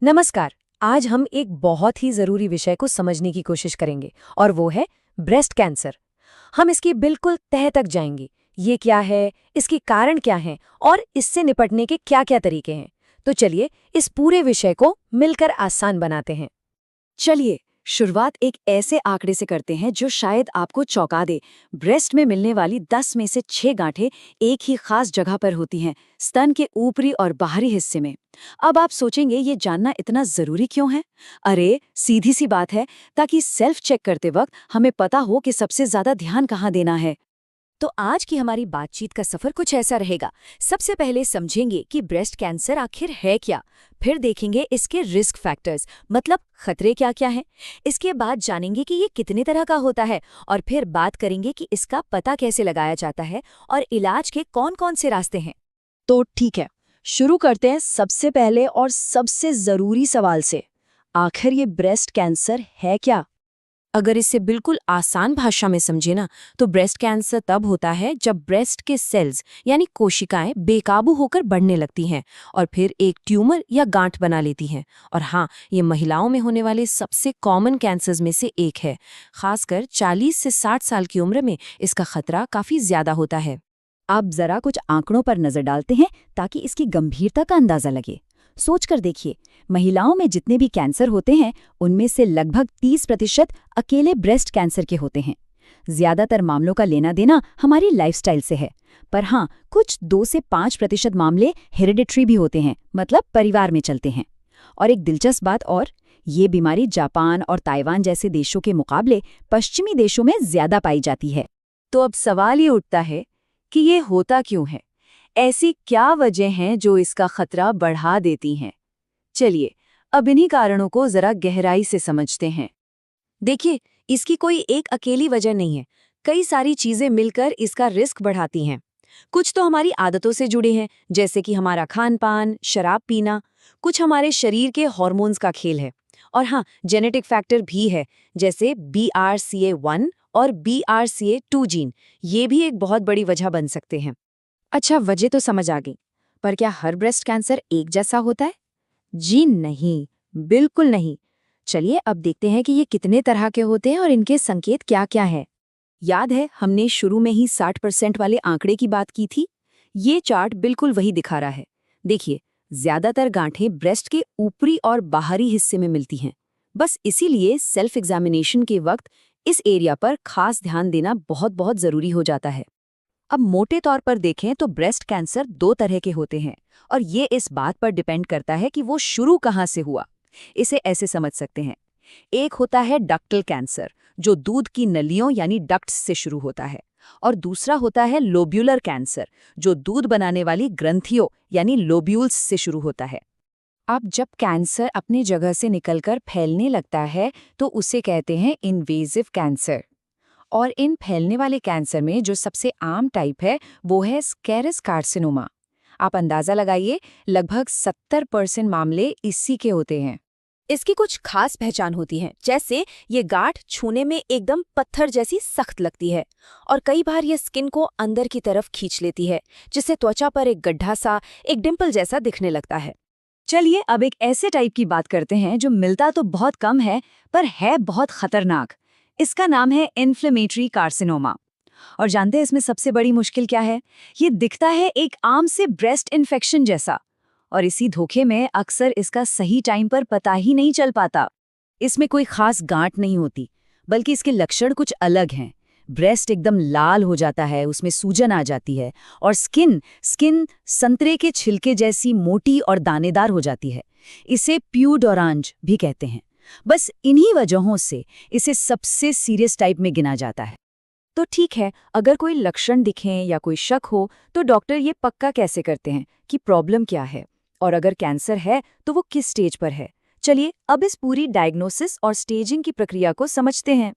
नमस्कार। आज हम एक बहुत ही जरूरी विषय को समझने की कोशिश करेंगे और वो है ब्रेस्ट कैंसर। हम इसकी बिल्कुल तह तक जाएंगे। ये क्या है, इसके कारण क्या हैं और इससे निपटने के क्या-क्या तरीके हैं। तो चलिए इस पूरे विषय को मिलकर आसान बनाते हैं। चलिए शुरुआत एक ऐसे आंकड़े से करते हैं जो शायद आपको चौंका दे। ब्रेस्ट में मिलने वाली 10 में से 6 गांठें एक ही खास जगह पर होती हैं, स्तन के ऊपरी और बाहरी हिस्से में। अब आप सोचेंगे ये जानना इतना जरूरी क्यों है? अरे सीधी सी बात है, ताकि सेल्फ चेक करते वक्त हमें पता हो कि सबसे ज्यादा ध्यान कहाँ देना है। तो आज की हमारी बातचीत का सफर कुछ ऐसा रहेगा। सबसे पहले समझेंगे कि ब्रेस्ट कैंसर आखिर है क्या, फिर देखेंगे इसके रिस्क फैक्टर्स, मतलब खतरे क्या क्या हैं। इसके बाद जानेंगे कि ये कितने तरह का होता है और फिर बात करेंगे कि इसका पता कैसे लगाया जाता है और इलाज के कौन-कौन से रास्ते हैं। तो ठीक है, शुरू करते हैं सबसे पहले और सबसे जरूरी सवाल से। आखिर ये ब्रेस्ट कैंसर है क्या? अगर इसे बिल्कुल आसान भाषा में समझे ना, तो ब्रेस्ट कैंसर तब होता है जब ब्रेस्ट के सेल्स यानी कोशिकाएं बेकाबू होकर बढ़ने लगती हैं और फिर एक ट्यूमर या गांठ बना लेती हैं। और हाँ, ये महिलाओं में होने वाले सबसे कॉमन कैंसर्स में से एक है। खासकर 40 से 60 साल की उम्र में इसका खतरा काफी ज्यादा होता है। अब जरा कुछ आंकड़ों पर नजर डालते हैं ताकि इसकी गंभीरता का अंदाजा लगे। सोचकर देखिए, महिलाओं में जितने भी कैंसर होते हैं उनमें से लगभग 30% अकेले ब्रेस्ट कैंसर के होते हैं। ज्यादातर मामलों का लेना देना हमारी लाइफस्टाइल से है, पर हाँ, कुछ 2 से 5% मामले हेरिडिटरी भी होते हैं, मतलब परिवार में चलते हैं। और एक दिलचस्प बात और, ये बीमारी जापान और ताइवान जैसे देशों के मुकाबले पश्चिमी देशों में ज्यादा पाई जाती है। तो अब सवाल ये उठता है कि ये होता क्यों है? ऐसी क्या वजह हैं जो इसका खतरा बढ़ा देती हैं? चलिए अब इन्हीं कारणों को जरा गहराई से समझते हैं। देखिए, इसकी कोई एक अकेली वजह नहीं है। कई सारी चीजें मिलकर इसका रिस्क बढ़ाती हैं। कुछ तो हमारी आदतों से जुड़े हैं, जैसे कि हमारा खान-पान, शराब पीना। कुछ हमारे शरीर के हार्मोन्स का खेल है। और हाँ, जेनेटिक फैक्टर भी है, जैसे BRCA1 और BRCA2 जीन। ये भी एक बहुत बड़ी वजह बन सकते हैं। अच्छा, वजह तो समझ आ गई, पर क्या हर ब्रेस्ट कैंसर एक जैसा होता है? जी नहीं, बिल्कुल नहीं। चलिए अब देखते हैं कि ये कितने तरह के होते हैं और इनके संकेत क्या-क्या हैं। याद है हमने शुरू में ही 60% वाले आंकड़े की बात की थी? ये चार्ट बिल्कुल वही दिखा रहा है। देखिए, ज्यादातर गांठें ब्रेस्ट के ऊपरी और बाहरी हिस्से में मिलती हैं। बस इसीलिए सेल्फ एग्जामिनेशन के वक्त इस एरिया पर खास ध्यान देना बहुत बहुत जरूरी हो जाता है। अब मोटे तौर पर देखें तो ब्रेस्ट कैंसर 2 तरह के होते हैं और ये इस बात पर डिपेंड करता है कि वो शुरू कहाँ से हुआ। इसे ऐसे समझ सकते हैं, एक होता है डक्टल कैंसर, जो दूध की नलियों यानी डक्ट्स से शुरू होता है, और दूसरा होता है लोब्यूलर कैंसर, जो दूध बनाने वाली ग्रंथियों यानी लोब्यूल्स से शुरू होता है। अब जब कैंसर अपनी जगह से निकलकर फैलने लगता है तो उसे कहते हैं इन्वेजिव कैंसर। और इन फैलने वाले कैंसर में जो सबसे आम टाइप है वो है स्क्लेरोस कार्सिनोमा। आप अंदाजा लगाइए, लगभग 70% मामले इसी के होते हैं। इसकी कुछ खास पहचान होती है, जैसे ये गांठ छूने में एकदम पत्थर जैसी सख्त लगती है और कई बार ये स्किन को अंदर की तरफ खींच लेती है, जिससे त्वचा पर एक गड्ढा सा, एक डिंपल जैसा दिखने लगता है। चलिए अब एक ऐसे टाइप की बात करते हैं जो मिलता तो बहुत कम है पर है बहुत खतरनाक। इसका नाम है इन्फ्लेमेटरी कार्सिनोमा। और जानते हैं इसमें सबसे बड़ी मुश्किल क्या है? ये दिखता है एक आम से ब्रेस्ट इन्फेक्शन जैसा, और इसी धोखे में अक्सर इसका सही टाइम पर पता ही नहीं चल पाता। इसमें कोई खास गांठ नहीं होती, बल्कि इसके लक्षण कुछ अलग हैं। ब्रेस्ट एकदम लाल हो जाता है, उसमें सूजन आ जाती है, और स्किन स्किन संतरे के छिलके जैसी मोटी और दानेदार हो जाती है। इसे प्यूड ऑरेंज भी कहते हैं। बस इन्हीं वजहों से इसे सबसे सीरियस टाइप में गिना जाता है। तो ठीक है, अगर कोई लक्षण दिखें या कोई शक हो तो डॉक्टर ये पक्का कैसे करते हैं कि प्रॉब्लम क्या है, और अगर कैंसर है तो वो किस स्टेज पर है? चलिए अब इस पूरी डायग्नोसिस और स्टेजिंग की प्रक्रिया को समझते हैं।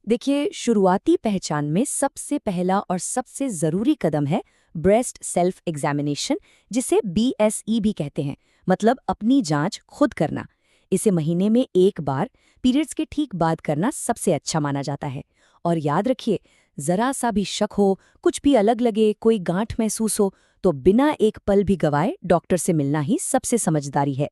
देखिए, शुरुआती पहचान में सबसे पहला और सबसे जरूरी कदम है ब्रेस्ट सेल्फ एग्जामिनेशन, जिसे BSE भी कहते हैं, मतलब अपनी जांच खुद करना। इसे महीने में एक बार पीरियड्स के ठीक बाद करना सबसे अच्छा माना जाता है। और याद रखिए, जरा सा भी शक हो, कुछ भी अलग लगे, कोई गांठ महसूस हो, तो बिना एक पल भी गवाए डॉक्टर से मिलना ही सबसे समझदारी है।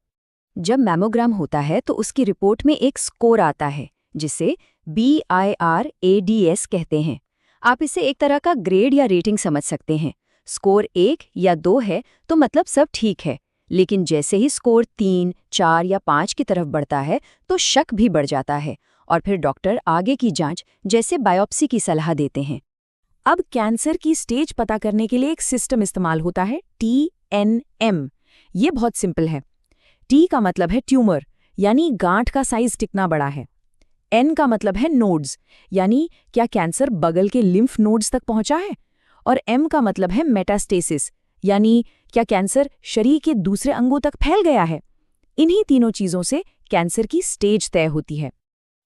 जब मैमोग्राम होता है तो उसकी रिपोर्ट में एक स्कोर आता है जिसे BIRADS कहते हैं। आप इसे एक तरह का ग्रेड या रेटिंग समझ सकते हैं। स्कोर 1 या 2 है तो मतलब सब ठीक है, लेकिन जैसे ही स्कोर 3, 4 या 5 की तरफ बढ़ता है तो शक भी बढ़ जाता है और फिर डॉक्टर आगे की जांच जैसे बायोप्सी की सलाह देते हैं। अब कैंसर की स्टेज पता करने के लिए एक सिस्टम इस्तेमाल होता है TNM। ये बहुत सिंपल है। T का मतलब है ट्यूमर, यानी गांठ का साइज कितना बड़ा है। N का मतलब है नोड्स, यानी क्या कैंसर बगल के लिम्फ नोड्स तक पहुंचा है। और M का मतलब है मेटास्टेसिस, यानी क्या कैंसर शरीर के दूसरे अंगों तक फैल गया है। इन्हीं तीनों चीजों से कैंसर की स्टेज तय होती है।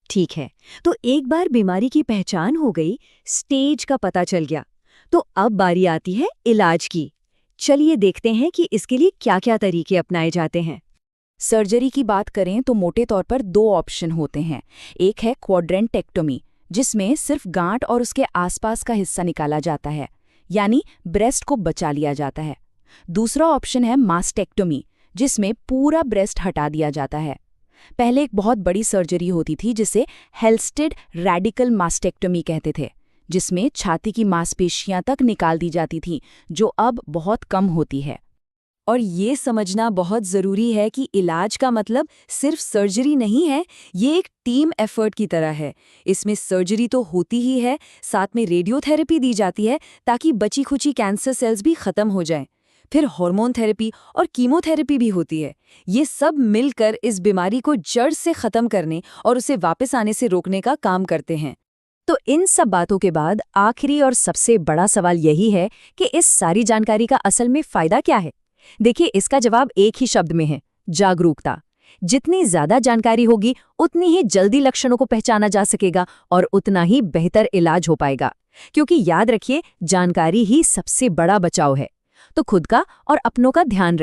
ठीक है, तो एक बार बीमारी की पहचान हो गई, स्टेज का पता चल गया, तो अब बारी आती है इलाज की। चलिए देखते हैं कि इसके लिए क्या-क्या तरीके अपनाए जाते हैं। सर्जरी की बात करें तो मोटे तौर पर 2 ऑप्शन होते हैं। एक है क्वाड्रेंटेक्टोमी, जिसमें सिर्फ गांठ और उसके आसपास का हिस्सा निकाला जाता है, यानी ब्रेस्ट को बचा लिया जाता है। दूसरा ऑप्शन है मास्टेक्टोमी, जिसमें पूरा ब्रेस्ट हटा दिया जाता है। पहले एक बहुत बड़ी सर्जरी होती थी जिसे हेल्स्टेड रेडिकल मास्टेक्टोमी कहते थे, जिसमें छाती की मांसपेशियां तक निकाल दी जाती थी, जो अब बहुत कम होती है। और ये समझना बहुत ज़रूरी है कि इलाज का मतलब सिर्फ सर्जरी नहीं है, ये एक टीम एफर्ट की तरह है। इसमें सर्जरी तो होती ही है, साथ में रेडियोथेरेपी दी जाती है ताकि बची-खुची कैंसर सेल्स भी खत्म हो जाएं। फिर हार्मोन थेरेपी और कीमोथेरेपी भी होती है। ये सब मिलकर इस बीमारी को जड़ से खत्म करने और उसे वापस आने से रोकने का काम करते हैं। तो इन सब बातों के बाद आखिरी और सबसे बड़ा सवाल यही है कि इस सारी जानकारी का असल में फ़ायदा क्या है? देखिए, इसका जवाब एक ही शब्द में है, जागरूकता। जितनी ज्यादा जानकारी होगी उतनी ही जल्दी लक्षणों को पहचाना जा सकेगा और उतना ही बेहतर इलाज हो पाएगा। क्योंकि याद रखिए, जानकारी ही सबसे बड़ा बचाव है। तो खुद का और अपनों का ध्यान रखिए।